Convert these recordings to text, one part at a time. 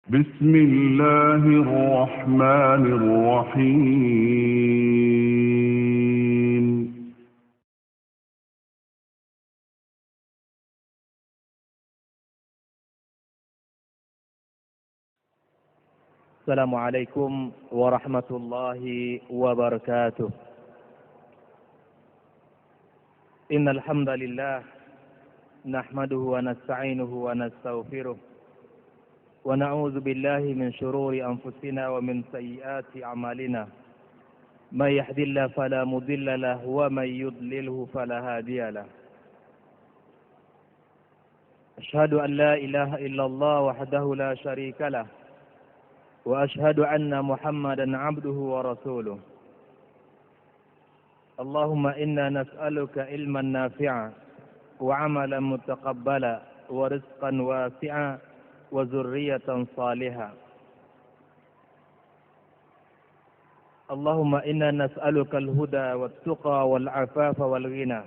بسم الله الرحمن الرحيم. السلام عليكم ورحمة الله وبركاته. إن الحمد لله نحمده ونستعينه ونستغفره ونعوذ بالله من شرور أنفسنا ومن سيئات أعمالنا. من يهد الله فلا مضل له ومن يضلله فلا هادي له. أشهد أن لا إله إلا الله وحده لا شريك له وأشهد أن محمدا عبده ورسوله. اللهم إنا نسألك علما نافعا وعملا متقبلا ورزقا واسعا وذرية صالحة. اللهم إنا نسألك الهدى والتقى والعفاف والغنى.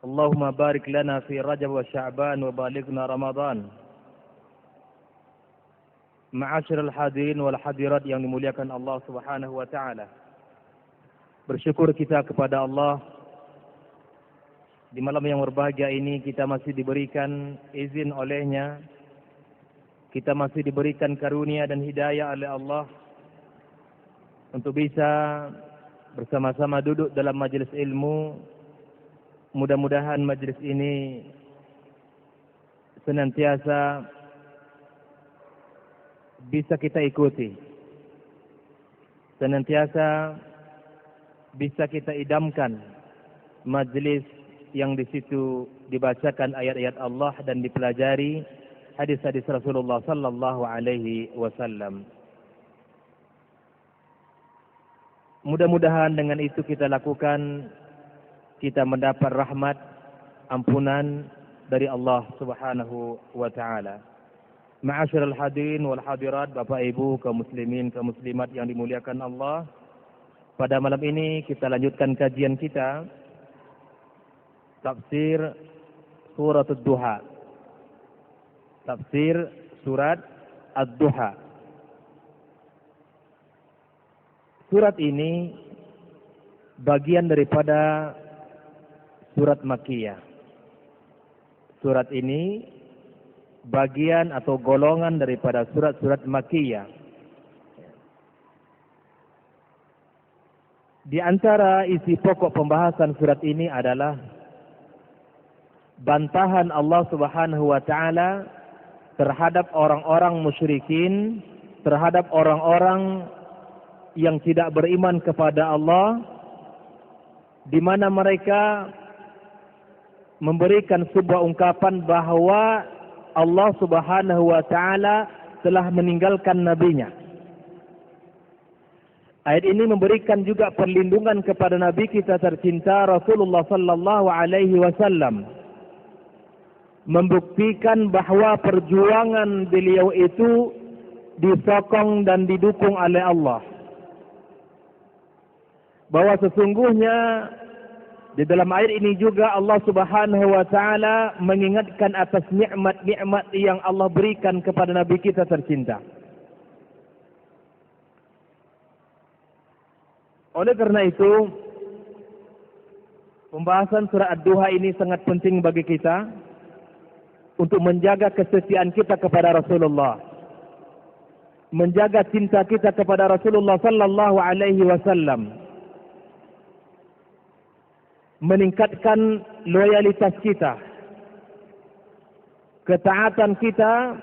اللهم بارك لنا في رجب وشعبان وبلغنا رمضان. Ma'asyiral hadirin wal hadirat yang dimuliakan Allah Subhanahu wa taala. Bersyukur kita kepada Allah di malam yang berbahagia ini kita masih diberikan izin olehnya, kita masih diberikan karunia dan hidayah oleh Allah untuk bisa bersama-sama duduk dalam majelis ilmu. Mudah-mudahan majelis ini senantiasa bisa kita ikuti, senantiasa bisa kita idamkan majelis yang di situ dibacakan ayat-ayat Allah dan dipelajari hadis-hadis Rasulullah sallallahu alaihi wasallam. Mudah-mudahan dengan itu kita lakukan, kita mendapat rahmat, ampunan dari Allah Subhanahu wa taala. Ma'asyiral hadirin wal hadirat, Bapak Ibu kaum muslimin kaum muslimat yang dimuliakan Allah. Pada malam ini kita lanjutkan kajian kita tafsir surat Ad-Duha. Tafsir surat Ad-Duha. Surat ini bagian daripada surat Makkiyah. Surat ini bagian atau golongan daripada surat-surat Makkiyah. Di antara isi pokok pembahasan surat ini adalah bantahan Allah Subhanahu wa taala terhadap orang-orang musyrikin, terhadap orang-orang yang tidak beriman kepada Allah, di mana mereka memberikan sebuah ungkapan bahwa Allah Subhanahu wa taala telah meninggalkan nabinya. Ayat ini memberikan juga perlindungan kepada nabi kita tercinta Rasulullah sallallahu alaihi wasallam, membuktikan bahwa perjuangan beliau itu disokong dan didukung oleh Allah. Bahwa sesungguhnya di dalam ayat ini juga Allah Subhanahu wa taala mengingatkan atas nikmat-nikmat yang Allah berikan kepada nabi kita tercinta. Oleh karena itu, pembahasan surah Ad-Duha ini sangat penting bagi kita untuk menjaga kesetiaan kita kepada Rasulullah, menjaga cinta kita kepada Rasulullah sallallahu alaihi wasallam, meningkatkan loyalitas kita, ketaatan kita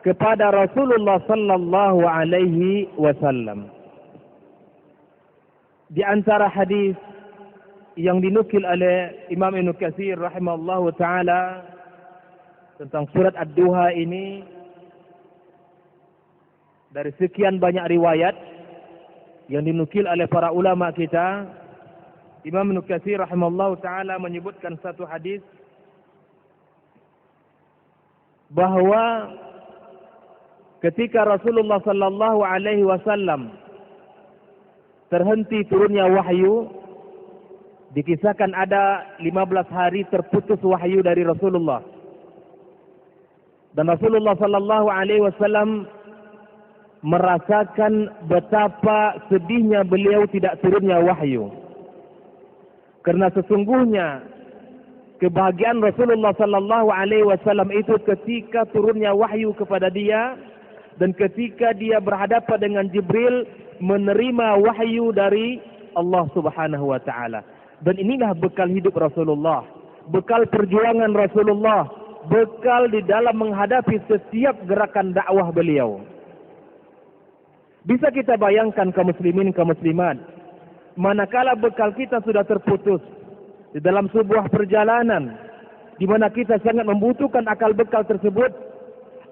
kepada Rasulullah sallallahu alaihi wasallam. Di antara hadis yang dinukil oleh Imam Ibnu Katsir rahimahullahu taala tentang surat Ad-Duha ini, dari sekian banyak riwayat yang dinukil oleh para ulama kita, Imam Ibnu Katsir rahimahullahu taala menyebutkan satu hadis bahwa ketika Rasulullah sallallahu alaihi wasallam terhenti turunnya wahyu, dikisahkan ada 15 hari terputus wahyu dari Rasulullah. Dan Rasulullah sallallahu alaihi wasallam merasakan betapa sedihnya beliau tidak turunnya wahyu. Karena sesungguhnya kebahagiaan Rasulullah sallallahu alaihi wasallam itu ketika turunnya wahyu kepada dia dan ketika dia berhadapan dengan Jibril menerima wahyu dari Allah Subhanahu wa taala. Dan inilah bekal hidup Rasulullah, bekal perjuangan Rasulullah, bekal di dalam menghadapi setiap gerakan dakwah beliau. Bisa kita bayangkan kaum muslimin kaum muslimat, manakala bekal kita sudah terputus di dalam sebuah perjalanan di mana kita sangat membutuhkan akal bekal tersebut,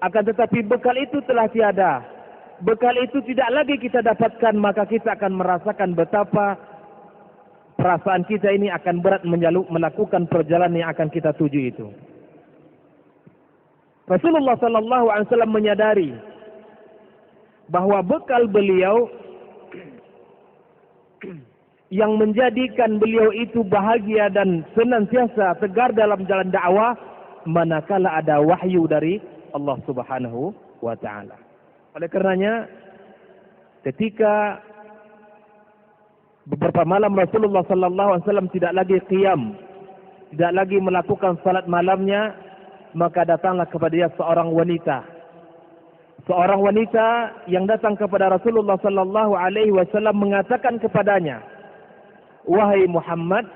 akan tetapi bekal itu telah tiada, bekal itu tidak lagi kita dapatkan, maka kita akan merasakan betapa perasaan kita ini akan berat melakukan perjalanan yang akan kita tuju itu. Rasulullah sallallahu alaihi wasallam menyadari bahwa bekal beliau yang menjadikan beliau itu bahagia dan senantiasa tegar dalam jalan dakwah manakala ada wahyu dari Allah Subhanahu wa taala. Oleh karenanya ketika beberapa malam Rasulullah sallallahu alaihi wasallam tidak lagi qiyam, tidak lagi melakukan salat malamnya, maka datanglah kepada dia seorang wanita. Seorang wanita yang datang kepada Rasulullah sallallahu alaihi wasallam mengatakan kepadanya, "Wahai Muhammad,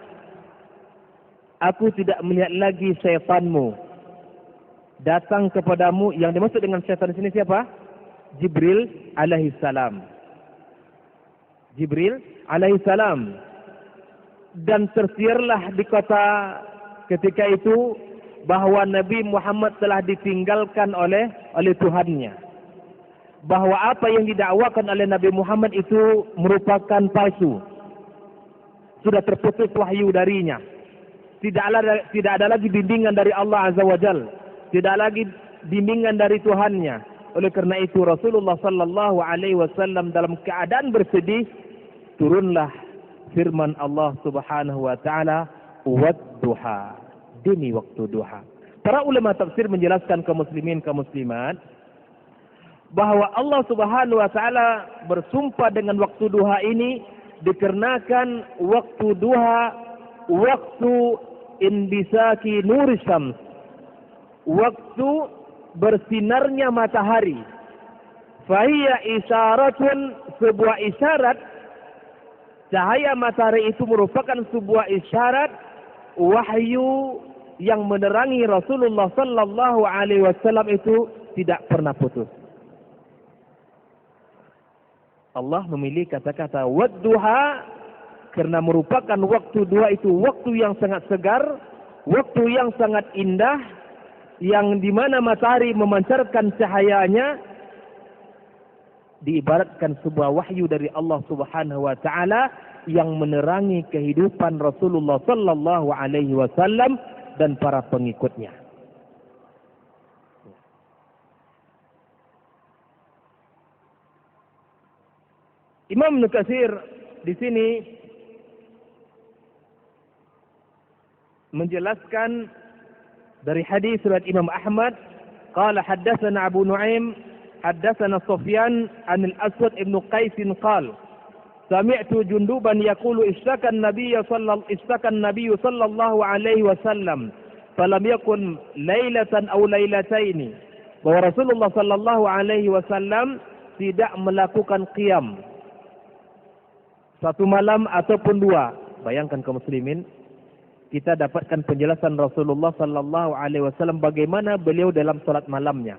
aku tidak melihat lagi syaitanmu datang kepadamu." Yang dimaksud dengan syaitan di sini siapa? Jibril alaihi salam. Jibril alaihi salam. Dan tersiarlah di kota ketika itu bahwa Nabi Muhammad telah ditinggalkan oleh Tuhannya. Bahwa apa yang didakwakan oleh Nabi Muhammad itu merupakan palsu. Sudah terputus wahyu darinya. Tidak ada lagi bimbingan dari Allah Azza wa Jalla. Tidak lagi bimbingan dari Tuhannya. Oleh karena itu Rasulullah sallallahu alaihi wasallam dalam keadaan bersedih, turunlah firman Allah Subhanahu wa taala, "Wad-duha", demi waktu duha. Para ulama tafsir menjelaskan kaum muslimin kaum muslimat bahwa Allah Subhanahu wa taala bersumpah dengan waktu duha ini dikarenakan waktu duha waktu inbisaki nur syams, waktu bersinarnya matahari. Fahiya isyaratun, sebuah isyarat, cahaya matahari itu merupakan sebuah isyarat wahyu yang menerangi Rasulullah sallallahu alaihi wasallam itu tidak pernah putus. Allah memilih kata-kata wadduha karena merupakan waktu duha itu waktu yang sangat segar, waktu yang sangat indah, yang di mana matahari memancarkan cahayanya, diibaratkan sebuah wahyu dari Allah Subhanahu wa taala yang menerangi kehidupan Rasulullah sallallahu alaihi wasallam dan para pengikutnya. Imam Ibnu Katsir di sini menjelaskan dari hadis riwayat Imam Ahmad, qala haddatsana Abu Nuaim haddatsana Sufyan an al-Aswad ibn Qais qala sami'tu Junduban yaqulu ishtaka an-nabiy sallallahu alaihi wasallam falam yakun lailatan aw lailataini, bahwa Rasulullah sallallahu alaihi wasallam tidak melakukan qiyam satu malam ataupun dua. Bayangkan kaum muslimin, kita dapatkan penjelasan Rasulullah sallallahu alaihi wasallam bagaimana beliau dalam salat malamnya.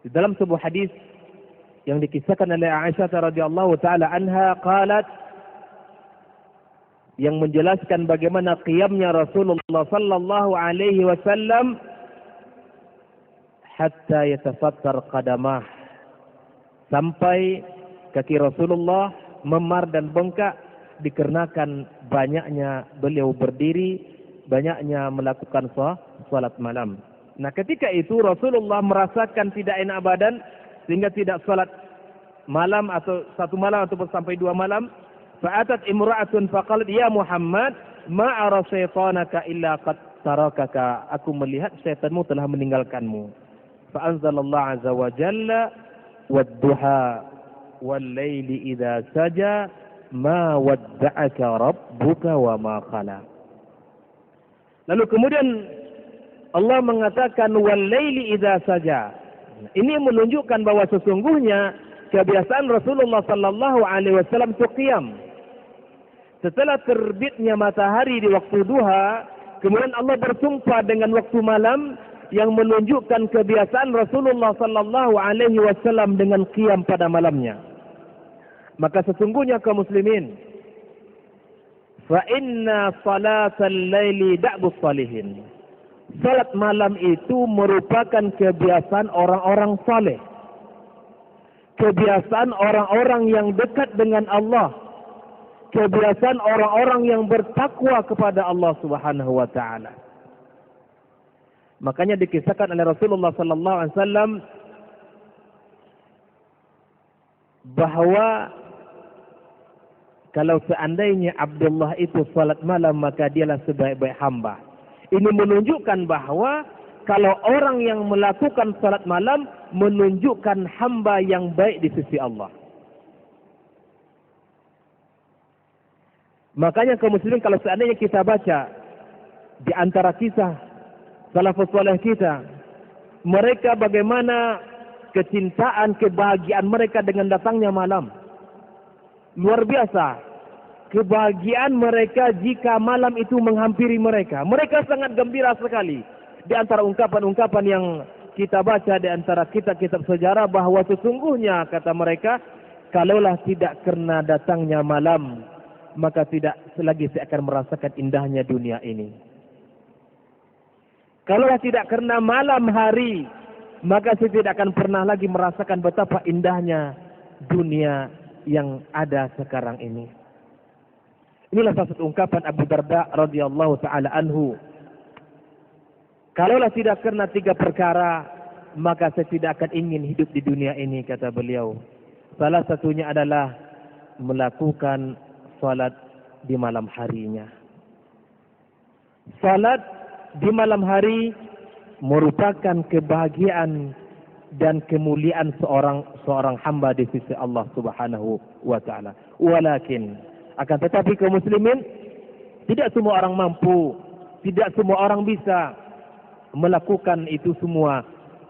Di dalam sebuah hadis yang dikisahkan oleh Aisyah radhiyallahu taala anha qalat, yang menjelaskan bagaimana qiyamnya Rasulullah sallallahu alaihi wasallam hatta yatafattar qadamah, sampai kaki Rasulullah memar dan bengkak dikarenakan banyaknya beliau berdiri, banyaknya melakukan salat malam. Nah, ketika itu Rasulullah merasakan tidak enak badan sehingga tidak salat malam atau satu malam ataupun sampai dua malam. Fa'atat imra'atun faqalat ya Muhammad ma ara syaitanaka illa qad tarakaka, aku melihat syaitanmu telah meninggalkanmu. Fa anzalallahu azza wa jalla wad-duha wal-laili idza saja ma wadda'aka rabbuka wa ma qala. Lalu kemudian Allah mengatakan wal-laili idza saja. Ini menunjukkan bahwa sesungguhnya kebiasaan Rasulullah sallallahu alaihi wasallam itu qiyam. Setelah terbitnya matahari di waktu duha, kemudian Allah bersumpah dengan waktu malam yang menunjukkan kebiasaan Rasulullah sallallahu alaihi wasallam dengan qiyam pada malamnya. Maka sesungguhnya kaum muslimin, fa inna salatal laili da'bus salihin. Salat malam itu merupakan kebiasaan orang-orang saleh. Kebiasaan orang-orang yang dekat dengan Allah. Kebiasaan orang-orang yang bertakwa kepada Allah Subhanahu wa taala. Makanya dikisahkan oleh Rasulullah sallallahu alaihi wasallam bahwa kalau seandainya Abdullah itu salat malam, maka dialah sebaik-baik hamba. Ini menunjukkan bahwa kalau orang yang melakukan salat malam menunjukkan hamba yang baik di sisi Allah. Makanya kaum muslimin, kalau seandainya kita baca di antara kisah salafus saleh kita, mereka bagaimana kecintaan, kebahagiaan mereka dengan datangnya malam. Luar biasa. Kebahagiaan mereka jika malam itu menghampiri mereka. Mereka sangat gembira sekali. Di antara ungkapan-ungkapan yang kita baca di antara kitab-kitab sejarah, bahwa sesungguhnya kata mereka, kalaulah tidak karena datangnya malam, maka tidak lagi saya akan merasakan indahnya dunia ini. Kalaulah tidak karena malam hari, maka saya tidak akan pernah lagi merasakan betapa indahnya dunia yang ada sekarang ini. Inilah salah satu ungkapan Abu Darda radhiyallahu taala anhu. Kalaulah tidak karena 3 perkara, maka saya tidak akan ingin hidup di dunia ini, kata beliau. Salah satunya adalah melakukan salat di malam harinya. Salat di malam hari merupakan kebahagiaan dan kemuliaan seorang hamba di sisi Allah Subhanahu wa taala. Walakin akan tetapi kaum muslimin, tidak semua orang mampu, tidak semua orang bisa melakukan itu semua,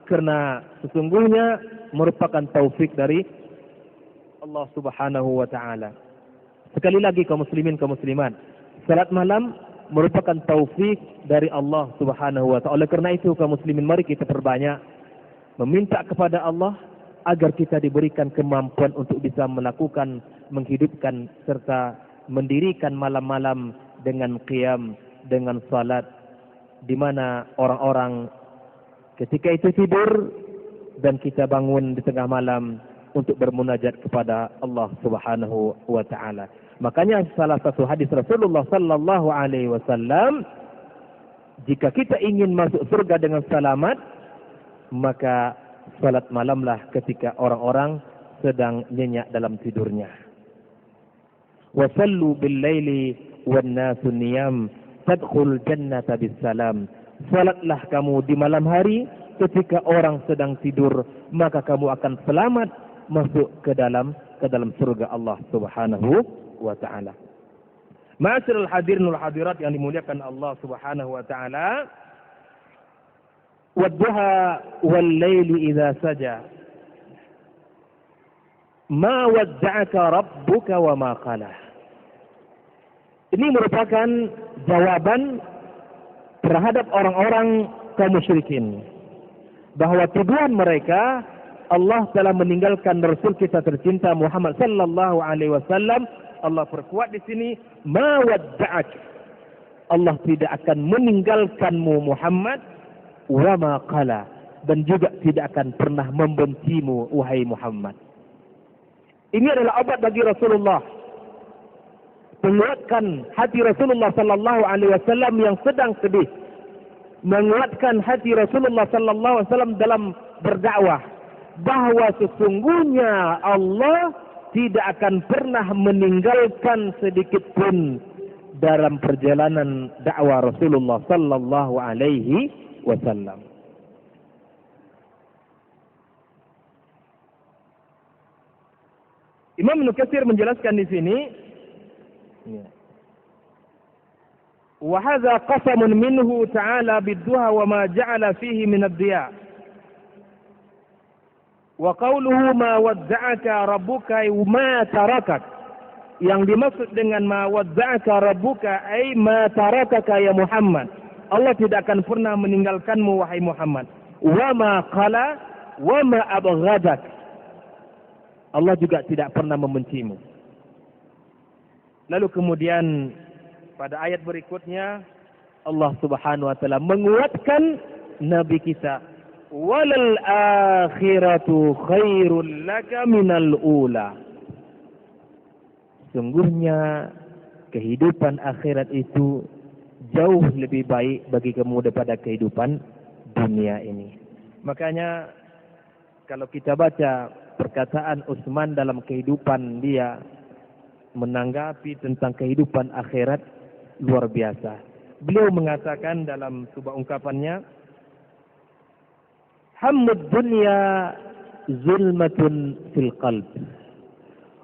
karena sesungguhnya merupakan taufik dari Allah Subhanahu wa taala. Sekali lagi kaum muslimin, kaum muslimat, salat malam merupakan taufik dari Allah Subhanahu wa taala. Oleh karena itu kaum muslimin, mari kita perbanyak meminta kepada Allah agar kita diberikan kemampuan untuk bisa melakukan, menghidupkan serta mendirikan malam-malam dengan qiyam, dengan salat, di mana orang-orang ketika itu tidur dan kita bangun di tengah malam untuk bermunajat kepada Allah Subhanahu wa taala. Makanya salah satu hadis Rasulullah sallallahu alaihi wasallam, jika kita ingin masuk surga dengan selamat, maka salat malamlah ketika orang-orang sedang nyenyak dalam tidurnya. Wa sallu bil laili wan nasu niyam tadkhul jannata bis salam. Salatlah kamu di malam hari ketika orang sedang tidur, maka kamu akan selamat masuk ke dalam surga Allah Subhanahu wa taala. Ma'asyiral hadirin wal hadirat yang dimuliakan Allah Subhanahu wa taala, wad-duha wal-laili idza saja ma wadda'aka rabbuka wa ma qala. Ini merupakan jawaban terhadap orang-orang kaum musyrikin, bahwa tuduhan mereka Allah telah meninggalkan Rasul kita tercinta Muhammad sallallahu alaihi wasallam. Allah perkuat di sini, ma wadda'ak, Allah tidak akan meninggalkanmu Muhammad, wa ma qala, dan juga tidak akan pernah membencimu wahai Muhammad. Ini adalah obat bagi Rasulullah, menguatkan hati Rasulullah sallallahu alaihi wasallam yang sedang sedih, menguatkan hati Rasulullah sallallahu alaihi wasallam dalam berdakwah, bahwa sesungguhnya Allah tidak akan pernah meninggalkan sedikit pun dalam perjalanan dakwah Rasulullah sallallahu alaihi wasallam. Imam Ibnu Katsir menjelaskan di sini, wa hadza qasamun minhu ta'ala bid-duha wa ma ja'ala fihi min ad-diya. Wa qawluhu ma wadda'aka rabbuka ma tarakak. Yang dimaksud dengan ma wadda'aka rabbuka ay ma tarakaka ya Muhammad. Allah tidak akan pernah meninggalkanmu wahai Muhammad. Wa ma qala wa ma abghadak. Allah juga tidak pernah membencimu. Lalu kemudian pada ayat berikutnya Allah Subhanahu wa taala menguatkan nabi kita, walal akhiratu khairul laka minal ula. Sungguhnya kehidupan akhirat itu jauh lebih baik bagi kamu daripada kehidupan dunia ini. Makanya kalau kita baca perkataan Utsman dalam kehidupan dia menanggapi tentang kehidupan akhirat luar biasa. Beliau mengatakan dalam sebuah ungkapannya, hammud dunya zulmatun fil qalb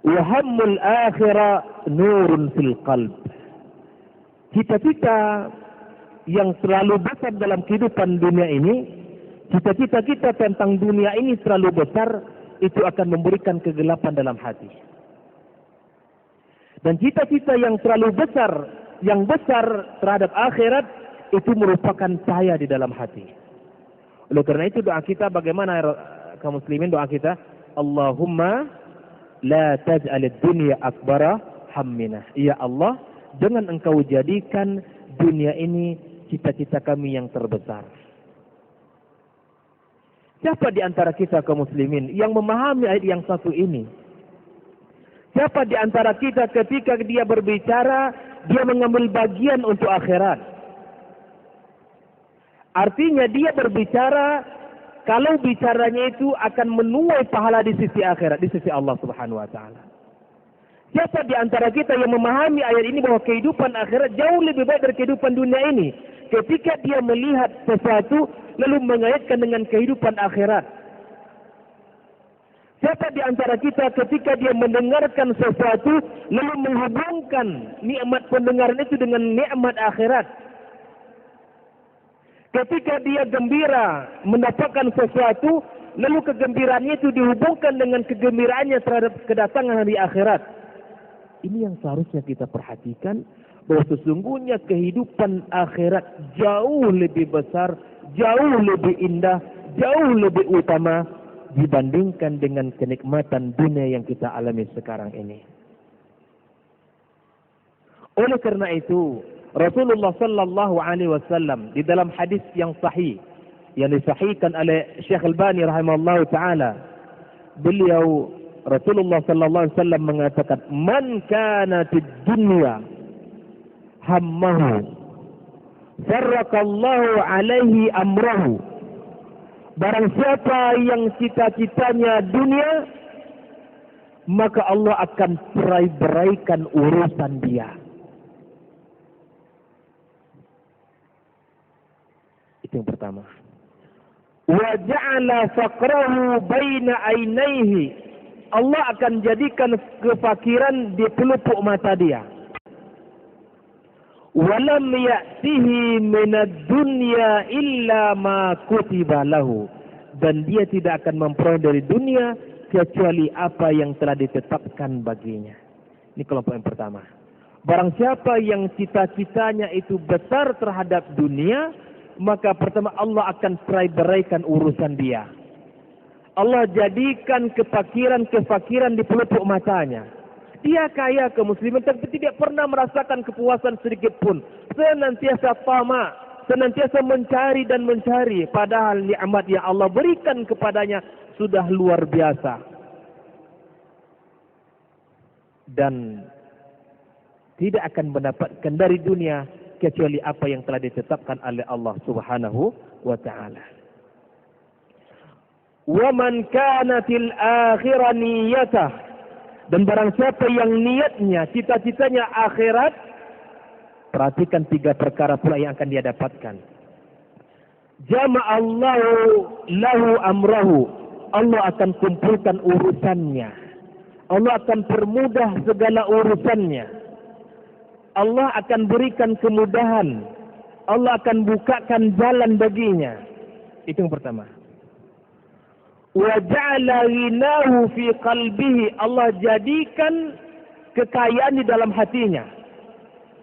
wa hammul akhirah nurun fil qalb. Cita-cita yang terlalu besar dalam kehidupan dunia ini, cita-cita kita tentang dunia ini terlalu besar, itu akan memberikan kegelapan dalam hati. Dan cita-cita yang terlalu besar, yang besar terhadap akhirat, itu merupakan cahaya di dalam hati. Oleh karena itu doa kita bagaimana kaum muslimin, doa kita, Allahumma la taj'al ad-dunya akbara hammina. Ya Allah, jangan engkau jadikan dunia ini cita-cita kami yang terbesar. Siapa di antara kita kaum muslimin yang memahami ayat yang satu ini? Siapa di antara kita ketika dia berbicara, dia mengambil bagian untuk akhirat? Artinya dia berbicara, kalau bicaranya itu akan menuai pahala di sisi akhirat, di sisi Allah Subhanahu wa taala. Siapa di antara kita yang memahami ayat ini bahwa kehidupan akhirat jauh lebih baik dari kehidupan dunia ini? Ketika dia melihat sesuatu, lalu mengaitkan dengan kehidupan akhirat. Siapa di antara kita ketika dia mendengarkan sesuatu, lalu menghubungkan nikmat pendengaran itu dengan nikmat akhirat. Ketika dia gembira mendapatkan sesuatu, lalu kegembiraannya itu dihubungkan dengan kegembiraannya terhadap kedatangan hari akhirat. Ini yang seharusnya kita perhatikan, bahwa sesungguhnya kehidupan akhirat jauh lebih besar, jauh lebih indah, jauh lebih utama dibandingkan dengan kenikmatan dunia yang kita alami sekarang ini. Oleh karena itu, Rasulullah sallallahu alaihi wasallam di dalam hadis yang sahih yang disahihkan oleh Syekh Al-Albani rahimahullahu taala, beliau Rasulullah sallallahu alaihi wasallam mengatakan, "Man kana fid dunya hammahu farraqallahu alaihi amrahu." Barang siapa yang cita-citanya dunia, maka Allah akan berai-beraikan urusan dia. Itu yang pertama. Wa ja'ala faqrahu baina ainaihi. Allah akan jadikan kefakiran di pelupuk mata dia. Walam ya'tihi minad dunya illa ma kutiba lahu. Dan dia tidak akan memperoleh dari dunia kecuali apa yang telah ditetapkan baginya. Ini kelompok yang pertama. Barang siapa yang cita-citanya itu besar terhadap dunia, maka pertama Allah akan berai-beraikan urusan dia. Allah jadikan kefakiran di pelupuk matanya. Dia kaya ke muslimin, tapi tidak pernah merasakan kepuasan sedikit pun. Senantiasa tamak, senantiasa mencari dan mencari. Padahal nikmat yang Allah berikan kepadanya sudah luar biasa. Dan tidak akan mendapatkan dari dunia kecuali apa yang telah ditetapkan oleh Allah Subhanahu wa taala. Wa man kanatil akhirah niyatah, dan barang siapa yang niatnya, cita-citanya akhirat, Perhatikan 3 perkara pula yang akan dia dapatkan. Jama'allahu lahu amrahu. Allah akan kumpulkan urusannya. Allah akan permudah segala urusannya. Allah akan berikan kemudahan. Allah akan bukakan jalan baginya. Itu yang pertama. Wa ja'ala ghinahu fi qalbihi. Allah jadikan kekayaan di dalam hatinya.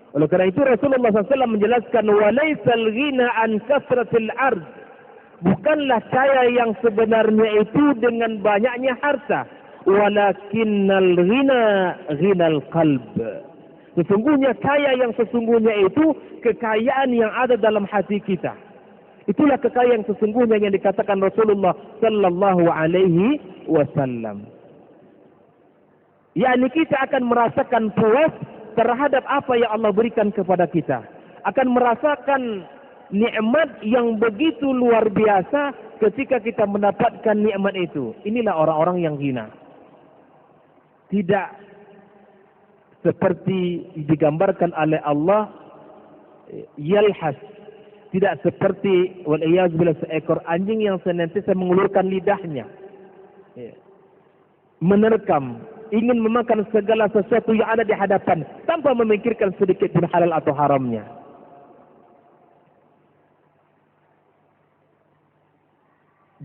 Oleh kerana itu Rasulullah SAW menjelaskan walaisal ghina an kasratil ard. Bukanlah kaya yang sebenarnya itu dengan banyaknya harta, walakinnal ghina ghinal qalb. Sesungguhnya kaya yang sesungguhnya itu kekayaan yang ada dalam hati kita. Itulah kekayaan yang sesungguhnya yang dikatakan Rasulullah sallallahu alaihi wasallam. yakni kita akan merasakan puas terhadap apa yang Allah berikan kepada kita. Akan merasakan nikmat yang begitu luar biasa ketika kita mendapatkan nikmat itu. Inilah orang-orang yang hina. Tidak seperti digambarkan oleh Allah, yalhas. Tidak seperti wal'iyazbillah seekor anjing yang senantiasa mengulurkan lidahnya, menerkam, ingin memakan segala sesuatu yang ada di hadapan tanpa memikirkan sedikit pun halal atau haramnya.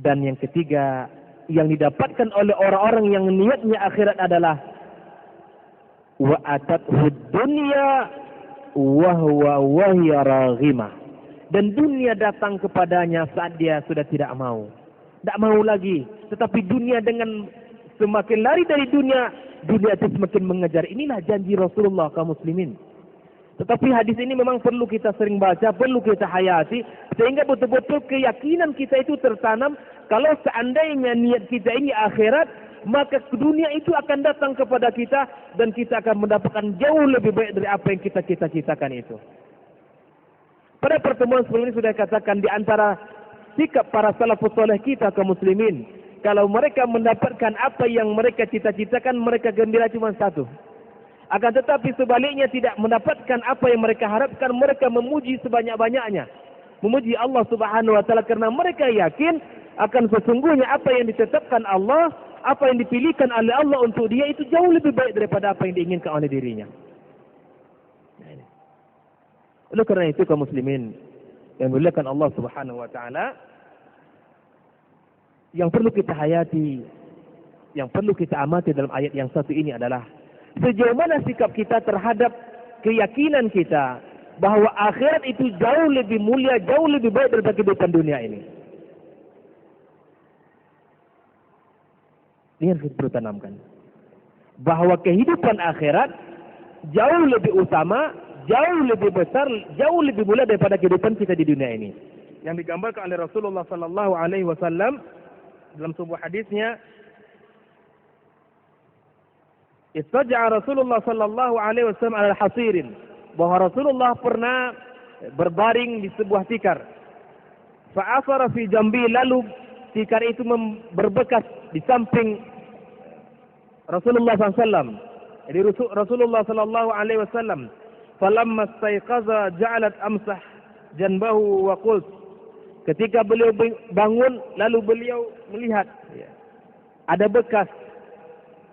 Dan yang ketiga yang didapatkan oleh orang-orang yang niatnya akhirat adalah wa atathu dunya wa huwa wahiya raghimah. Dan dunia datang kepadanya saat dia sudah tidak mau. Tak mau lagi. Tetapi dunia dengan semakin lari dari dunia, dunia itu semakin mengejar. Inilah janji Rasulullah kaum muslimin. Tetapi hadis ini memang perlu kita sering baca, perlu kita hayati. Sehingga betul-betul keyakinan kita itu tertanam. Kalau seandainya niat kita ini akhirat, maka dunia itu akan datang kepada kita. Dan kita akan mendapatkan jauh lebih baik dari apa yang kita cita-citakan itu. Pada pertemuan sebelum ini sudah katakan di antara sikap para salafus saleh kita kaum muslimin, kalau mereka mendapatkan apa yang mereka cita-citakan, mereka gembira cuma satu. Akan tetapi sebaliknya tidak mendapatkan apa yang mereka harapkan, mereka memuji sebanyak-banyaknya. Memuji Allah Subhanahu wa taala karena mereka yakin akan sesungguhnya apa yang ditetapkan Allah, apa yang dipilihkan oleh Allah untuk dia itu jauh lebih baik daripada apa yang diinginkan oleh dirinya. Oleh kerana itu kaum muslimin yang dimuliakan Allah Subhanahu wa taala, yang perlu kita hayati, yang perlu kita amati dalam ayat yang satu ini adalah sejauh mana sikap kita terhadap keyakinan kita bahawa akhirat itu jauh lebih mulia, jauh lebih baik daripada kehidupan dunia ini. Ini yang kita perlu tanamkan. Bahawa kehidupan akhirat jauh lebih utama, jauh lebih besar, jauh lebih mulia daripada kehidupan kita di dunia ini. Yang digambarkan oleh Rasulullah sallallahu alaihi wasallam dalam sebuah hadisnya, istaja'a Rasulullah sallallahu alaihi wasallam ala hasirin, bahwa Rasulullah pernah berbaring di sebuah tikar. Fa'asara fi jambi, lalu tikar itu berbekas di samping Rasulullah sallallahu alaihi wasallam. Jadi Rasulullah sallallahu alaihi wasallam falamma staiqaza ja'alat amsah janbahu wa qult. Ketika beliau bangun lalu beliau melihat ada bekas.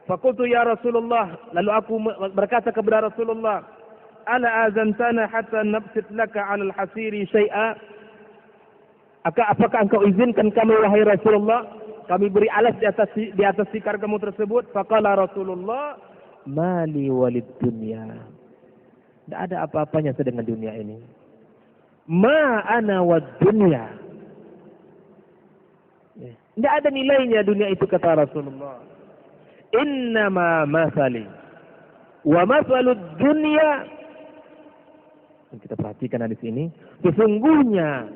Faqultu ya Rasulullah, lalu aku berkata kepada Rasulullah, ala azantana hatta nabsit laka 'ala al-hasiri syai'a? Apakah engkau izinkan kami wahai Rasulullah, kami beri alas di atas tikar kamu tersebut? Faqala Rasulullah, mali walid dunya. Tidak ada apa-apanya dengan dunia ini. Ma ana wad dunya. Tidak ada nilainya dunia itu, kata Rasulullah. Innama masali wa masalud dunya. Kita perhatikan di sini. Sesungguhnya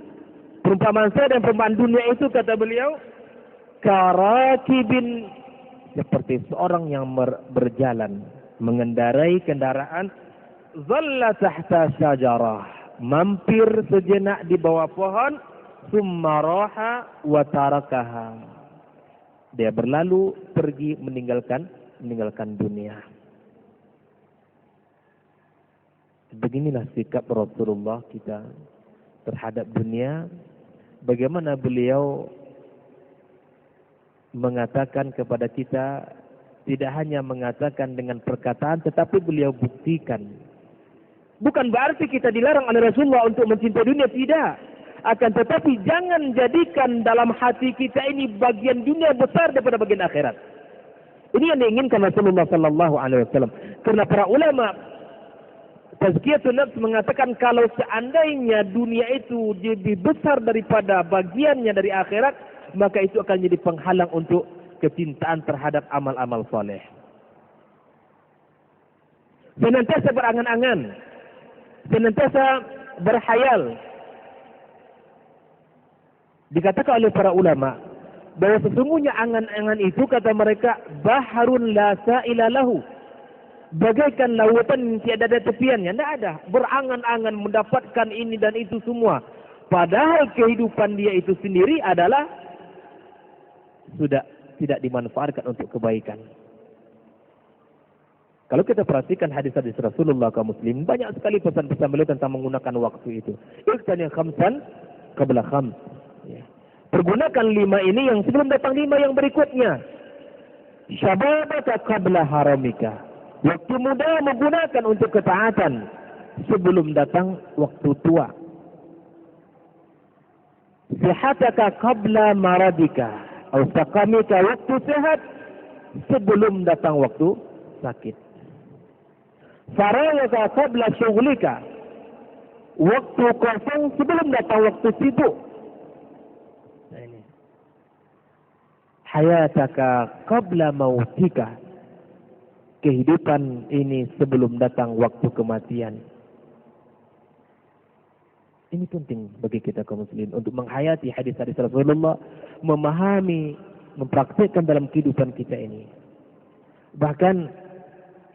perumpamaan saya dan perumpamaan dunia itu, kata beliau, karakibin, seperti seorang yang berjalan, mengendarai kendaraan, zalla tahta syajarah, mampir sejenak di bawah pohon, summa raha wa tarakaha, dia berlalu pergi meninggalkan dunia. beginilah sikap Rasulullah kita terhadap dunia. Bagaimana beliau mengatakan kepada kita, tidak hanya mengatakan dengan perkataan, tetapi beliau buktikan. Bukan berarti kita dilarang oleh Rasulullah untuk mencintai dunia, tidak. Akan tetapi jangan jadikan dalam hati kita ini bagian dunia besar daripada bagian akhirat. Ini yang diinginkan Rasulullah sallallahu alaihi wasallam. Karena para ulama Tazkiyatun Nafs mengatakan kalau seandainya dunia itu lebih besar daripada bagiannya dari akhirat, maka itu akan jadi penghalang untuk kecintaan terhadap amal-amal soleh. Senantiasa berangan-angan, senantiasa berhayal. Dikatakan oleh para ulama bahwa sesungguhnya angan-angan itu, kata mereka, baharun la sa'ila lahu, bagaikan lautan yang tiada ada tepiannya. Tidak ada. Berangan-angan mendapatkan ini dan itu semua. Padahal kehidupan dia itu sendiri adalah sudah tidak dimanfaatkan untuk kebaikan. Kalau kita perhatikan hadis-hadis Rasulullah kaum muslim, banyak sekali pesan-pesan beliau tentang menggunakan waktu itu. Ikhtan yang khamsan qabla khams. Ya. Pergunakan 5 ini yang sebelum datang 5 yang berikutnya. Syababaka qabla haramika. Waktu muda menggunakan untuk ketaatan sebelum datang waktu tua. Sihataka qabla maradika. Atau saqamika, waktu sehat sebelum datang waktu sakit. Faragaka qabla syughlika. Waktu kosong sebelum datang waktu sibuk. Nah ini. Hayataka qabla mautika. Kehidupan ini sebelum datang waktu kematian. Ini penting bagi kita kaum muslimin untuk menghayati hadis-hadis Rasulullah, memahami, mempraktikkan dalam kehidupan kita ini. Bahkan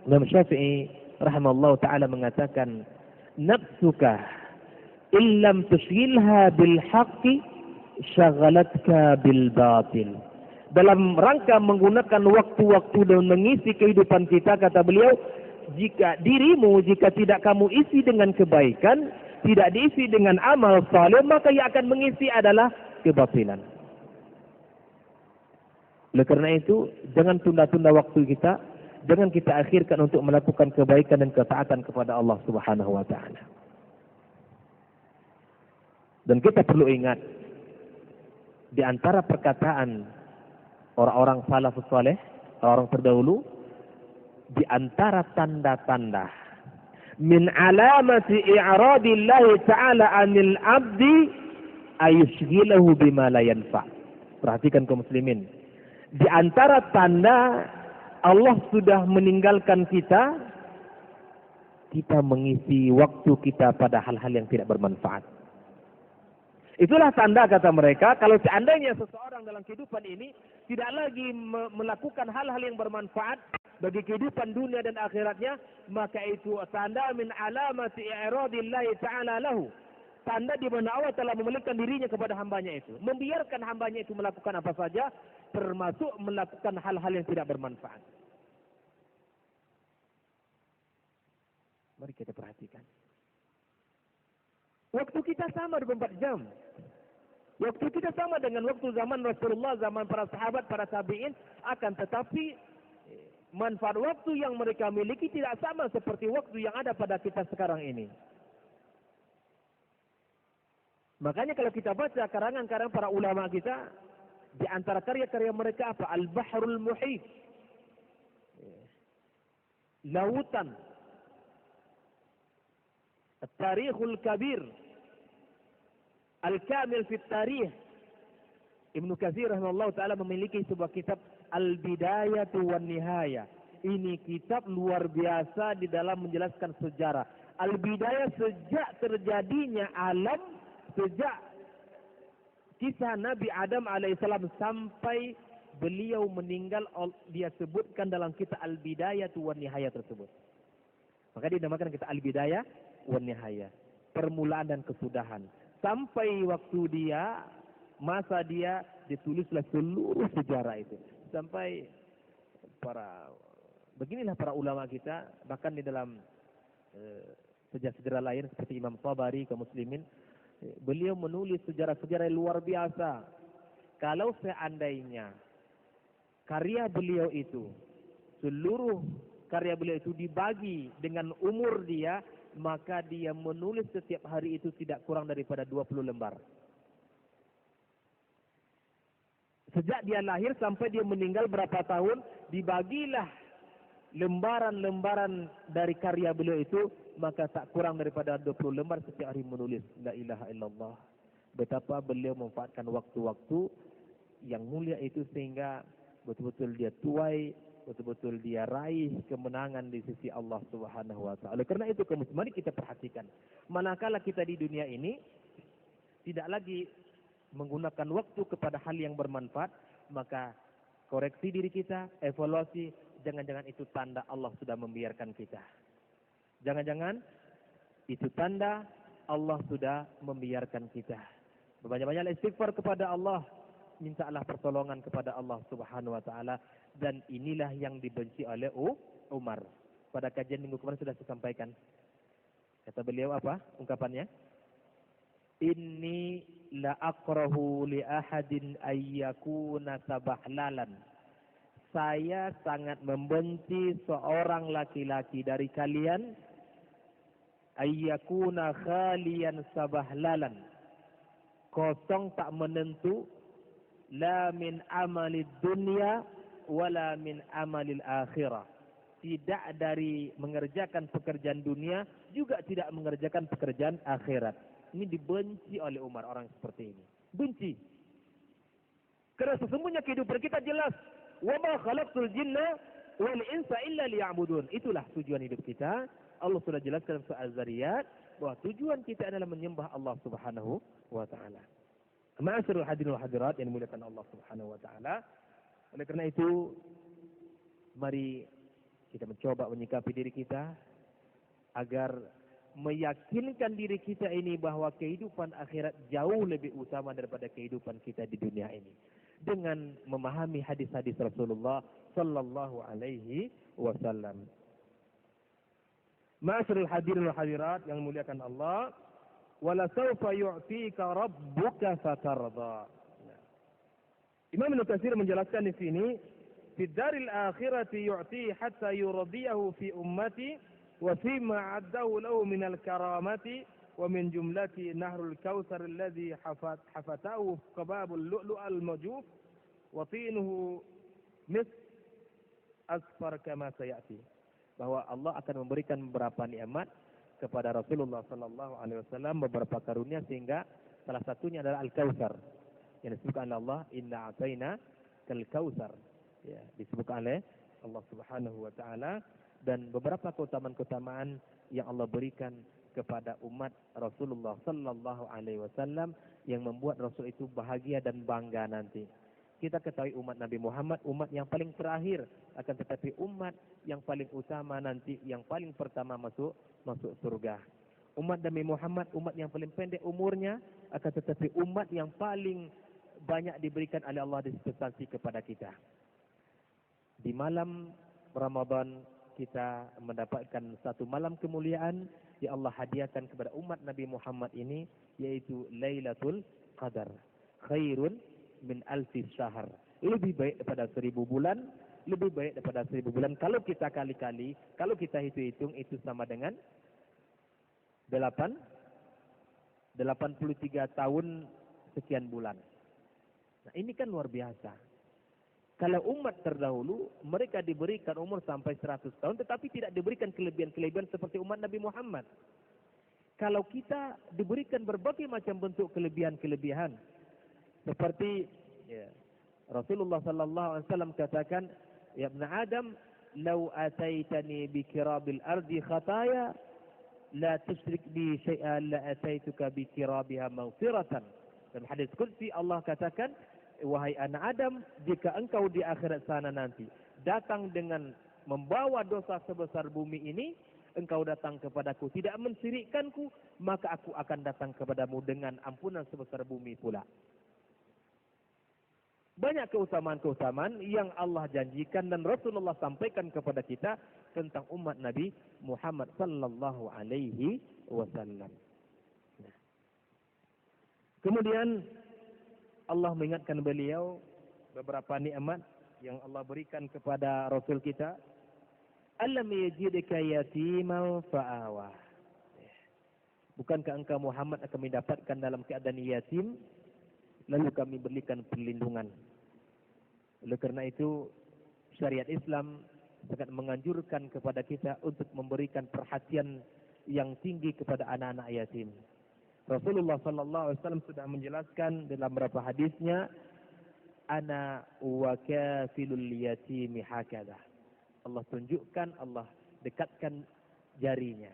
Imam Syafi'i rahimahullah ta'ala mengatakan, nafsuka illam tushghilha bil haqqi syagalatka bil batil. Dalam rangka menggunakan waktu-waktu dan mengisi kehidupan kita, kata beliau, jika dirimu, jika tidak kamu isi dengan kebaikan, tidak diisi dengan amal saleh, maka yang akan mengisi adalah kebatilan. Oleh karena itu, jangan tunda-tunda waktu kita, jangan kita akhirkan untuk melakukan kebaikan dan ketaatan kepada Allah Subhanahu wa taala. Dan kita perlu ingat, di antara perkataan orang-orang salafus saleh, orang terdahulu, di antara tanda-tanda min alamati i'radillahi ta'ala 'anil 'abdi ayushghilahu bima la yanfa. Perhatikan kaum muslimin. Di antara tanda Allah sudah meninggalkan kita, kita mengisi waktu kita pada hal-hal yang tidak bermanfaat. Itulah tanda, kata mereka, kalau seandainya seseorang dalam kehidupan ini tidak lagi melakukan hal-hal yang bermanfaat bagi kehidupan dunia dan akhiratnya, maka itu tanda min alamati i'radillahi ta'ala lahu. Tanda di mana Allah telah memilihkan dirinya kepada hambanya itu. Membiarkan hambanya itu melakukan apa saja, termasuk melakukan hal-hal yang tidak bermanfaat. Mari kita perhatikan. Waktu kita sama 24 jam. Waktu kita sama dengan waktu zaman Rasulullah, zaman para sahabat, para tabi'in. Akan tetapi manfaat waktu yang mereka miliki tidak sama seperti waktu yang ada pada kita sekarang ini. Makanya kalau kita baca karangan-karangan para ulama kita, di antara karya-karya mereka apa? Al-Bahrul Muhit. Lautan. At-Tarikhul Kabir. Al-Kamil fit Tarikh. Ibnu Katsir rahimahullah ta'ala memiliki sebuah kitab Al-Bidayatu wan Nihayah. Ini kitab luar biasa di dalam menjelaskan sejarah. Al-Bidayah sejak terjadinya alam, sejak kisah Nabi Adam alaihissalam sampai beliau meninggal, dia sebutkan dalam kitab Al-Bidayatu wan Nihayah tersebut. Maka dia dinamakan kitab Al-Bidayah wan Nihayah. Permulaan dan kesudahan. Sampai waktu dia, masa dia, ditulislah seluruh sejarah itu. Sampai beginilah para ulama kita, bahkan di dalam sejarah-sejarah lain seperti Imam Tabari kaum muslimin, beliau menulis sejarah-sejarah yang luar biasa. Kalau seandainya karya beliau itu, seluruh karya beliau itu dibagi dengan umur dia, maka dia menulis setiap hari itu tidak kurang daripada 20 lembar. Sejak dia lahir sampai dia meninggal berapa tahun, dibagilah lembaran-lembaran dari karya beliau itu, maka tak kurang daripada 20 lembar setiap hari menulis la ilaha illallah. Betapa beliau memanfaatkan waktu-waktu yang mulia itu sehingga betul-betul dia tuai, betul-betul dia raih kemenangan di sisi Allah Subhanahu wa taala. Karena itu mari kita perhatikan, manakala kita di dunia ini tidak lagi menggunakan waktu kepada hal yang bermanfaat, maka koreksi diri kita, evaluasi, jangan-jangan itu tanda Allah sudah membiarkan kita. Jangan-jangan itu tanda Allah sudah membiarkan kita. Berbanyak-banyak istighfar kepada Allah, mintalah pertolongan kepada Allah Subhanahu wa taala, dan inilah yang dibenci oleh Umar. Pada kajian minggu kemarin sudah saya sampaikan. Kata beliau apa ungkapannya? Inni la akrahu li ahadin ayyakuna sabahlalan. Saya sangat membenci seorang laki-laki dari kalian ayyakuna khaliyan sabahlalan, kosong tak menentu, la min amalid dunya wala min amalil akhirah, tidak dari mengerjakan pekerjaan dunia, juga tidak mengerjakan pekerjaan akhirat. Ini dibenci oleh Umar orang seperti ini. Benci. Karena sesungguhnya kehidupan kita jelas. Wa ma khalaqtul jinna wal insa illa liya'budun. Itulah tujuan hidup kita. Allah sudah jelaskan dalam surah Az-Zariyat bahwa tujuan kita adalah menyembah Allah Subhanahu wa taala. Ma'asyiral hadirin wal hadirat yang dimuliakan Allah Subhanahu wa taala. Oleh karena itu, mari kita mencoba menyikapi diri kita agar meyakinkan diri kita ini bahwa kehidupan akhirat jauh lebih utama daripada kehidupan kita di dunia ini, dengan memahami hadis-hadis Rasulullah sallallahu alaihi wasallam. Ma'asyiral hadirin wal hadirat yang dimuliakan Allah, wala sawfa yu'tika rabbuka fatarda. Imam Ibnu Katsir menjelaskan di sini, fi daril akhirati yu'ti hatta yurdiyahu fi ummati wa fi ma 'addahu lahu min al-karamati wa min jumlati nahrul kautsar alladhi hafatahu qababul lu'lu' al-majuf wa tinuhu mis asfar kama sayati. Bahwa Allah akan memberikan beberapa nikmat kepada Rasulullah sallallahu alaihi wasallam, beberapa karunia, sehingga salah satunya adalah al-kautsar yang disebutkan oleh Allah, inna a'taina kal kautsar, ya, disebutkan oleh Allah Subhanahu wa taala, dan beberapa keutamaan-keutamaan yang Allah berikan kepada umat Rasulullah sallallahu alaihi wasallam yang membuat Rasul itu bahagia dan bangga nanti. Kita ketahui umat Nabi Muhammad umat yang paling terakhir, akan tetapi umat yang paling utama nanti, yang paling pertama masuk surga. Umat Nabi Muhammad umat yang paling pendek umurnya, akan tetapi umat yang paling banyak diberikan oleh Allah dispensasi kepada kita. Di malam Ramadan kita mendapatkan satu malam kemuliaan yang Allah hadiahkan kepada umat Nabi Muhammad ini, yaitu Lailatul Qadar. Khairun min alfi syahr. Lebih baik daripada 1000 bulan, lebih baik daripada 1000 bulan. Kalau kita kali-kali, kalau kita hitung-hitung, itu sama dengan 83 tahun sekian bulan. Nah, ini kan luar biasa. Kalau umat terdahulu, mereka diberikan umur sampai 100 tahun, tetapi tidak diberikan kelebihan-kelebihan seperti umat Nabi Muhammad. Kalau kita diberikan berbagai macam bentuk kelebihan-kelebihan, seperti ya, Rasulullah sallallahu alaihi wasallam katakan, ya ibn Adam, law ataitani bi kirabil ardi khataya la tusyrik bi syai'an la ataituka bi kirabiha maghfiratan. Dalam hadis qudsi Allah katakan, wahai anak Adam, jika engkau di akhirat sana nanti datang dengan membawa dosa sebesar bumi ini, engkau datang kepadaku tidak mensyirikkanku, maka aku akan datang kepadamu dengan ampunan sebesar bumi pula. Banyak keutamaan-keutamaan yang Allah janjikan dan Rasulullah sampaikan kepada kita tentang umat Nabi Muhammad sallallahu alaihi wasallam. Nah. Kemudian Allah mengingatkan beliau beberapa nikmat yang Allah berikan kepada Rasul kita. Alam yajidka yatiman fa'awa. Bukankah engkau Muhammad akan mendapatkan dalam keadaan yatim, lalu kami berikan perlindungan. Oleh karena itu, syariat Islam sangat menganjurkan kepada kita untuk memberikan perhatian yang tinggi kepada anak-anak yatim. Rasulullah sallallahu alaihi wasallam sudah menjelaskan dalam beberapa hadisnya, ana wa kafilul yatimi hakadha. Allah tunjukkan, Allah dekatkan jarinya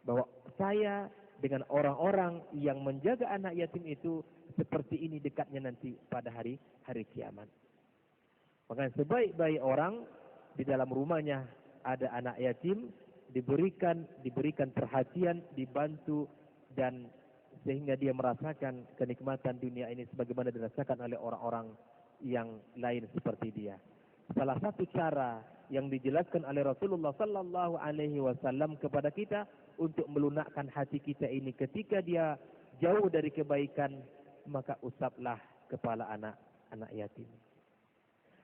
bahwa saya dengan orang-orang yang menjaga anak yatim itu seperti ini dekatnya nanti pada hari kiamat. Maka sebaik-baik orang di dalam rumahnya ada anak yatim, diberikan perhatian, dibantu, dan sehingga dia merasakan kenikmatan dunia ini sebagaimana dirasakan oleh orang-orang yang lain seperti dia. Salah satu cara yang dijelaskan oleh Rasulullah sallallahu alaihi wasallam kepada kita untuk melunakkan hati kita ini ketika dia jauh dari kebaikan, maka usaplah kepala anak yatim.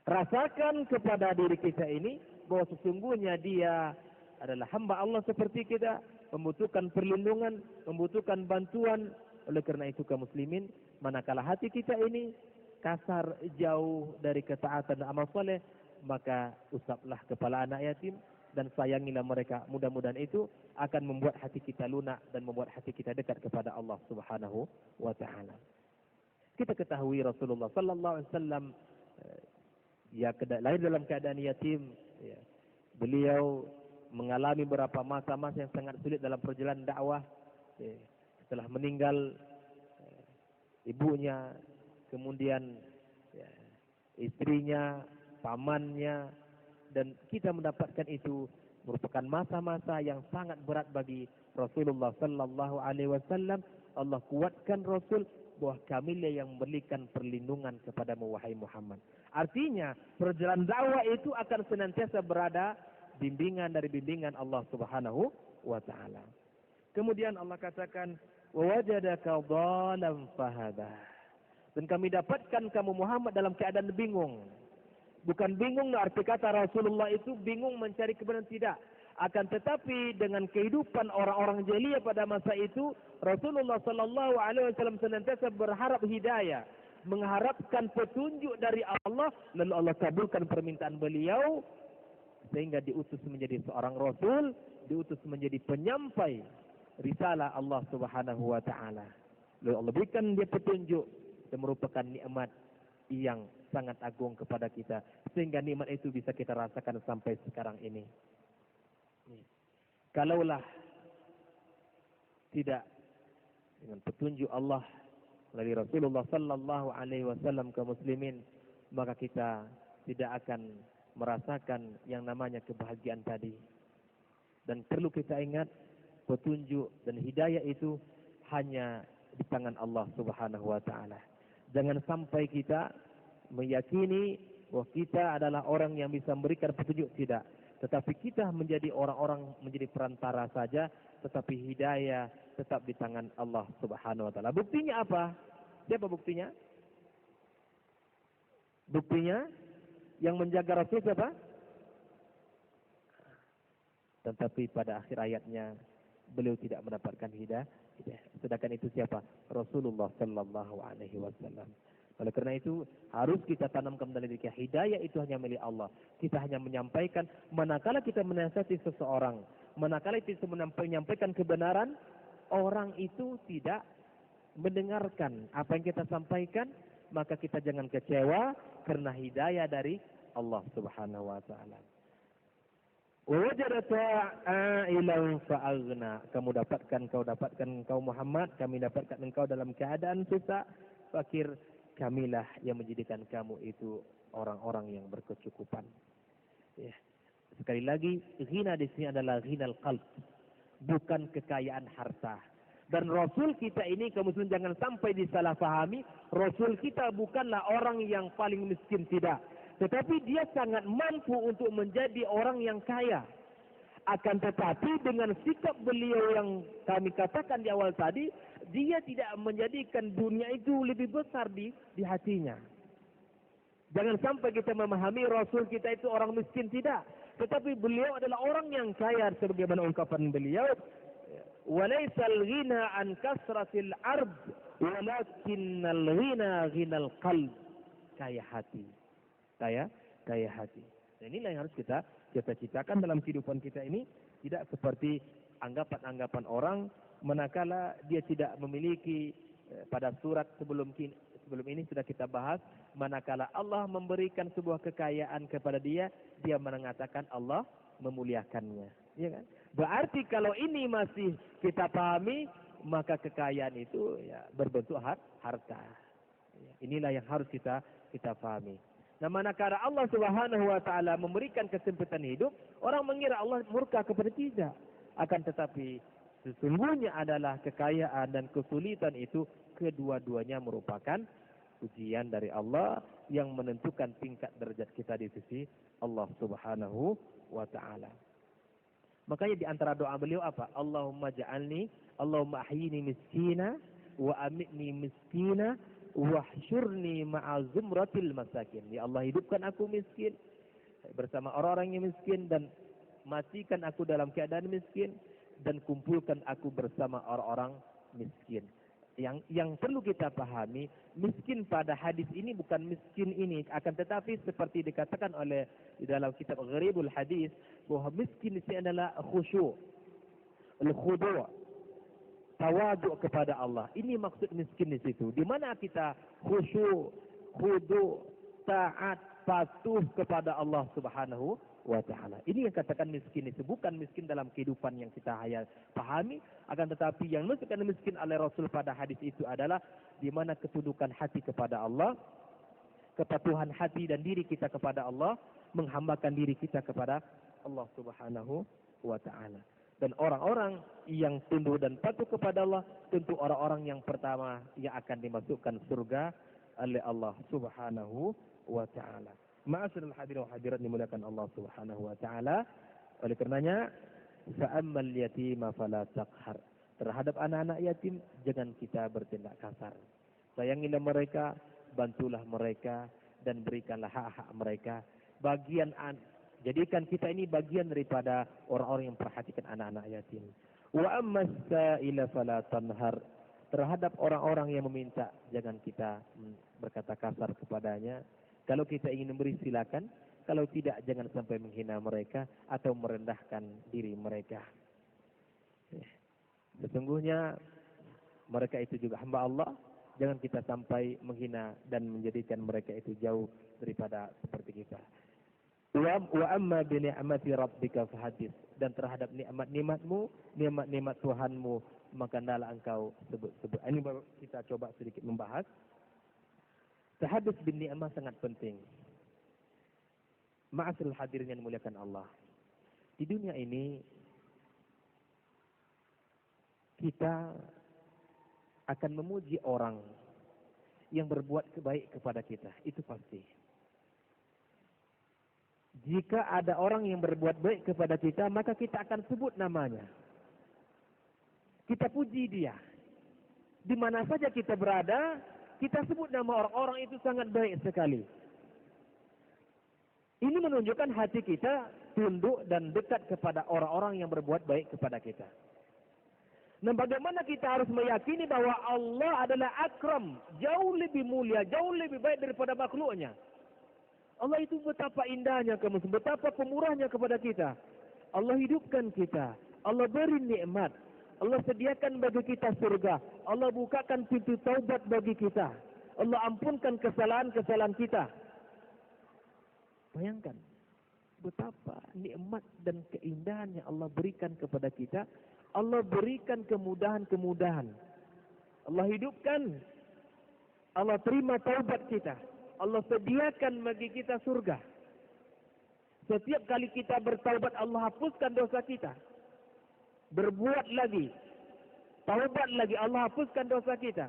Rasakan kepada diri kita ini bahwa sesungguhnya dia adalah hamba Allah seperti kita, membutuhkan perlindungan, membutuhkan bantuan. Oleh karena itu kaum muslimin, manakala hati kita ini kasar, jauh dari ketaatan dan amal soleh, maka usaplah kepala anak yatim dan sayangilah mereka. Mudah-mudahan itu akan membuat hati kita lunak dan membuat hati kita dekat kepada Allah Subhanahu wa taala. Kita ketahui Rasulullah sallallahu alaihi wasallam lahir dalam keadaan yatim, ya. Beliau mengalami beberapa masa-masa yang sangat sulit dalam perjalanan dakwah. Ya. Setelah meninggal ibunya, kemudian ya, istrinya, pamannya, dan kita mendapatkan itu merupakan masa-masa yang sangat berat bagi Rasulullah sallallahu alaihi wasallam. Allah kuatkan Rasul bahwa kamilah yang memberikan perlindungan kepadamu wahai Muhammad. Artinya perjalanan dakwah itu akan senantiasa berada bimbingan dari bimbingan Allah Subhanahu wa taala. Kemudian Allah katakan wa wajadaka dhalan fahada. Dan kami dapatkan kamu Muhammad dalam keadaan bingung. Bukan bingung arti kata Rasulullah itu bingung mencari kebenaran, tidak. Akan tetapi dengan kehidupan orang-orang jahiliyah pada masa itu, Rasulullah sallallahu alaihi wasallam senantiasa berharap hidayah, mengharapkan petunjuk dari Allah, lalu Allah kabulkan permintaan beliau sehingga diutus menjadi seorang rasul, diutus menjadi penyampai risalah Allah Subhanahu wa taala. Lalu Allah berikan dia petunjuk dan merupakan nikmat yang sangat agung kepada kita, sehingga nikmat itu bisa kita rasakan sampai sekarang ini. Kalaulah tidak dengan petunjuk Allah melalui Rasulullah sallallahu alaihi wasallam kaum muslimin, maka kita tidak akan merasakan yang namanya kebahagiaan tadi. Dan perlu kita ingat, petunjuk dan hidayah itu hanya di tangan Allah Subhanahu wa taala. Jangan sampai kita meyakini bahwa kita adalah orang yang bisa memberikan petunjuk, tidak. Tetapi kita menjadi orang-orang, menjadi perantara saja, tetapi hidayah tetap di tangan Allah Subhanahu wa taala. Buktinya apa? Siapa buktinya? Buktinya yang menjaga Rasul siapa? Tetapi pada akhir ayatnya beliau tidak mendapatkan hidayah. Sedangkan itu siapa? Rasulullah sallallahu alaihi wasallam. Oleh karena itu harus kita tanamkan dalam diri kita, hidayah itu hanya milik Allah. Kita hanya menyampaikan, manakala kita menasihati seseorang, manakala kita menyampaikan kebenaran, orang itu tidak mendengarkan apa yang kita sampaikan, maka kita jangan kecewa karena hidayah dari Allah Subhanahu wa taala. Wajadaka ailan fa'aghna. Kau dapatkan engkau Muhammad, kami dapatkan engkau dalam keadaan susah, fakir, kamilah yang menjadikan kamu itu orang-orang yang berkecukupan. Ya. Sekali lagi, ghina di sini adalah ghinal qalb, bukan kekayaan harta, Dan Rasul kita ini, kaum muslimin jangan sampai disalahfahami, Rasul kita bukanlah orang yang paling miskin, tidak. Tetapi dia sangat mampu untuk menjadi orang yang kaya. Akan tetapi dengan sikap beliau yang kami katakan di awal tadi, dia tidak menjadikan dunia itu lebih besar di hatinya. Jangan sampai kita memahami Rasul kita itu orang miskin, tidak. Tetapi beliau adalah orang yang kaya, sebagaimana ungkapan beliau, وَلَيْسَ الْغِنَى عَنْ كَثْرَةِ الْعَرْضِ وَلَكِنَّ الْغِنَى غِنَى الْقَلْبِ. Kaya hati. Kaya hati. Dan inilah yang harus kita cita-citakan dalam kehidupan kita ini. Tidak seperti anggapan-anggapan orang, manakala dia tidak memiliki, pada surat sebelum ini sudah kita bahas, manakala Allah memberikan sebuah kekayaan kepada dia, dia mengatakan Allah memuliakannya. Ya kan? Berarti kalau ini masih kita pahami, maka kekayaan itu ya berbentuk harta. Ya, inilah yang harus kita pahami. Nah, manakala Allah Subhanahu wa taala memberikan kesempatan hidup, orang mengira Allah murka kepada tidak. Akan tetapi sesungguhnya adalah kekayaan dan kesulitan itu kedua-duanya merupakan ujian dari Allah yang menentukan tingkat derajat kita di sisi Allah Subhanahu wa taala. Makanya di antara doa beliau apa? Allahumma ahyini miskina wa amitni miskina wahsyurni ma'a zumratil masakin. Ya Allah, hidupkan aku miskin bersama orang-orang yang miskin, dan matikan aku dalam keadaan miskin, dan kumpulkan aku bersama orang-orang miskin. Yang perlu kita pahami, miskin pada hadis ini bukan miskin ini, akan tetapi seperti dikatakan oleh di dalam kitab Gharibul Hadis, bahwa miskin ini adalah khusyuk, al-khudu', tawaduk kepada Allah. Ini maksud miskin di situ. Di mana kita khusyuk, khudu', taat, patuh kepada Allah Subhanahu wa ta'ala. Ini yang katakan miskin itu. Bukan miskin dalam kehidupan yang kita pahami. Akan tetapi yang disebutkan miskin oleh Rasul pada hadis itu adalah di mana ketundukan hati kepada Allah, kepatuhan hati dan diri kita kepada Allah, menghambakan diri kita kepada Allah Subhanahu wa ta'ala. Dan orang-orang yang tunduk dan patuh kepada Allah, tentu orang-orang yang pertama yang akan dimasukkan surga oleh Allah Subhanahu wa ta'ala. Ma'asyiral hadirin wa hadirat dimuliakan Allah Subhanahu wa taala. Oleh karenanya, fa'ammal yatima fala taqhar. Terhadap anak-anak yatim jangan kita bertindak kasar. Sayangilah mereka, bantulah mereka, dan berikanlah hak-hak mereka. Jadikan kita ini bagian daripada orang-orang yang perhatikan anak-anak yatim. Wa ammas sa'ila fala tanhar. Terhadap orang-orang yang meminta, jangan kita berkata kasar kepadanya. Kalau kita ingin memberi, silakan. Kalau tidak, jangan sampai menghina mereka atau merendahkan diri mereka. Sesungguhnya mereka itu juga hamba Allah. Jangan kita sampai menghina dan menjadikan mereka itu jauh daripada seperti kita. Wa amma bi ni'mati rabbika fahaddits. Dan terhadap nikmat-nikmatmu, nikmat-nikmat Tuhanmu, maka hendaklah engkau sebut-sebut. Ini baru kita coba sedikit membahas. Tahadus bin ni'mah sangat penting. Ma'asyiral hadirin yang dimuliakan Allah. Di dunia ini kita akan memuji orang yang berbuat baik kepada kita. Itu pasti. Jika ada orang yang berbuat baik kepada kita, maka kita akan sebut namanya. Kita puji dia. Di mana saja kita berada, kita sebut nama orang-orang itu sangat baik sekali. Ini menunjukkan hati kita tunduk dan dekat kepada orang-orang yang berbuat baik kepada kita. Nah, bagaimana kita harus meyakini bahwa Allah adalah akram, jauh lebih mulia, jauh lebih baik daripada makhluknya. Allah itu betapa indahnya, betapa pemurahnya kepada kita. Allah hidupkan kita, Allah beri nikmat, Allah sediakan bagi kita surga. Allah bukakan pintu taubat bagi kita. Allah ampunkan kesalahan-kesalahan kita. Bayangkan betapa nikmat dan keindahan yang Allah berikan kepada kita. Allah berikan kemudahan-kemudahan. Allah hidupkan. Allah terima taubat kita. Allah sediakan bagi kita surga. Setiap kali kita bertaubat, Allah hapuskan dosa kita. Berbuat lagi. Taubat lagi, Allah hapuskan dosa kita.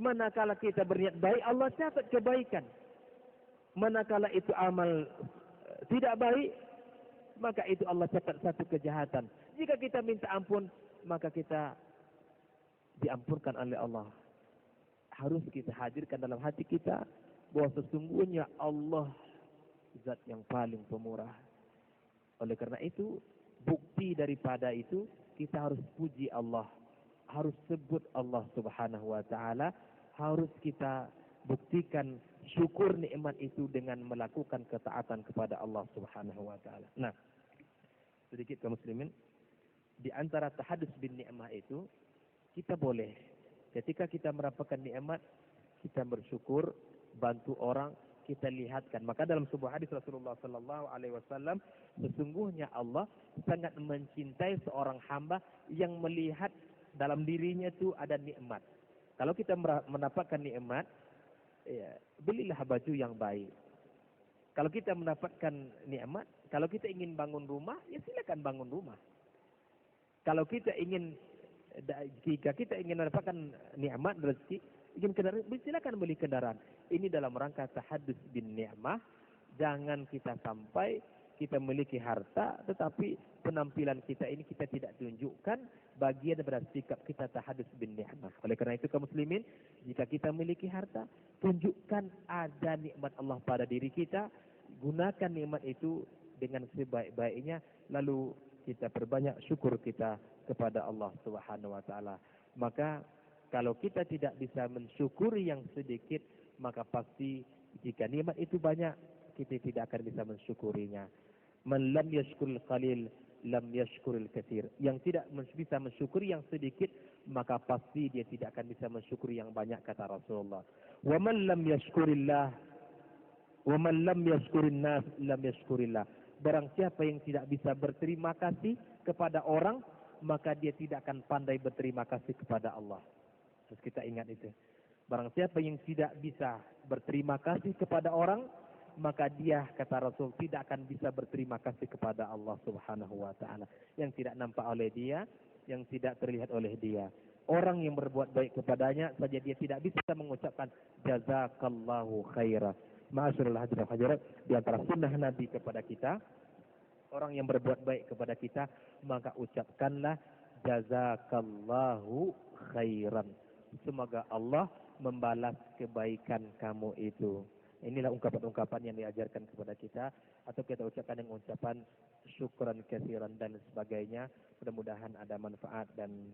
Manakala kita berniat baik, Allah catat kebaikan. Manakala itu amal tidak baik, maka itu Allah catat satu kejahatan. Jika kita minta ampun, maka kita diampunkan oleh Allah. Harus kita hadirkan dalam hati kita bahwa sesungguhnya Allah zat yang paling pemurah. Oleh karena itu, bukti daripada itu, kita harus puji Allah, harus sebut Allah Subhanahu wa taala, harus kita buktikan syukur nikmat itu dengan melakukan ketaatan kepada Allah Subhanahu wa taala. Nah, sedikit kaum muslimin, di antara tahadus bin nikmah itu, kita boleh ketika kita mendapatkan nikmat, kita bersyukur, bantu orang, kita lihatkan. Maka dalam sebuah hadis Rasulullah sallallahu alaihi wasallam, sesungguhnya Allah sangat mencintai seorang hamba yang melihat dalam dirinya itu ada nikmat. Kalau kita mendapatkan nikmat, ya, belilah baju yang baik. Kalau kita mendapatkan nikmat, kalau kita ingin bangun rumah, ya silakan bangun rumah. Kalau kita ingin, jika kita ingin mendapatkan nikmat rezeki, ingin kendaraan, silakan beli kendaraan. Ini dalam rangka tahadus bin ni'mah. Jangan kita sampai kita memiliki harta, tetapi penampilan kita ini kita tidak tunjukkan bagian daripada sikap kita tahadus bin ni'mah. Oleh karena itu kaum muslimin, jika kita memiliki harta, tunjukkan ada nikmat Allah pada diri kita. Gunakan nikmat itu dengan sebaik-baiknya, lalu kita perbanyak syukur kita kepada Allah Subhanahu wa taala. Maka kalau kita tidak bisa mensyukuri yang sedikit, maka pasti jika nikmat itu banyak, kita tidak akan bisa mensyukurinya. Man lam yashkuril qalil, lam yashkuril katsir. Yang tidak bisa mensyukuri yang sedikit, maka pasti dia tidak akan bisa mensyukuri yang banyak, kata Rasulullah. Wa man lam yashkurillah, wa man lam yashkurin nas, lam yashkurillah. Barang siapa yang tidak bisa berterima kasih kepada orang, maka dia tidak akan pandai berterima kasih kepada Allah. Terus kita ingat itu. Barang siapa yang tidak bisa berterima kasih kepada orang, maka dia, kata Rasul, tidak akan bisa berterima kasih kepada Allah Subhanahu wa taala. Yang tidak nampak oleh dia, yang tidak terlihat oleh dia. Orang yang berbuat baik kepadanya saja dia tidak bisa mengucapkan jazakallahu khaira. Ma'asyiral hadirin hadirat, di antara sunnah Nabi kepada kita, orang yang berbuat baik kepada kita, maka ucapkanlah jazakallahu khairan. Semoga Allah membalas kebaikan kamu itu. Inilah ungkapan-ungkapan yang diajarkan kepada kita, atau kita ucapkan dengan ucapan syukran katsiran dan sebagainya. Mudah-mudahan ada manfaat dan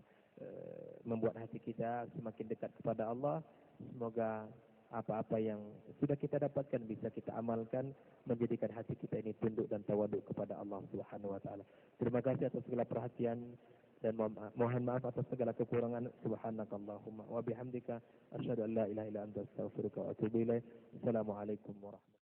membuat hati kita semakin dekat kepada Allah. Semoga apa-apa yang sudah kita dapatkan bisa kita amalkan, menjadikan hati kita ini tunduk dan tawaduk kepada Allah Subhanahu wa taala. Terima kasih atas segala perhatian dan mohon maaf atas segala kekurangan. Subhanakallahumma wa bihamdika asyhadu an la ilaha illa anta astaghfiruka wa atubu ilaik. Assalamualaikum warahmatullahi wabarakatuh.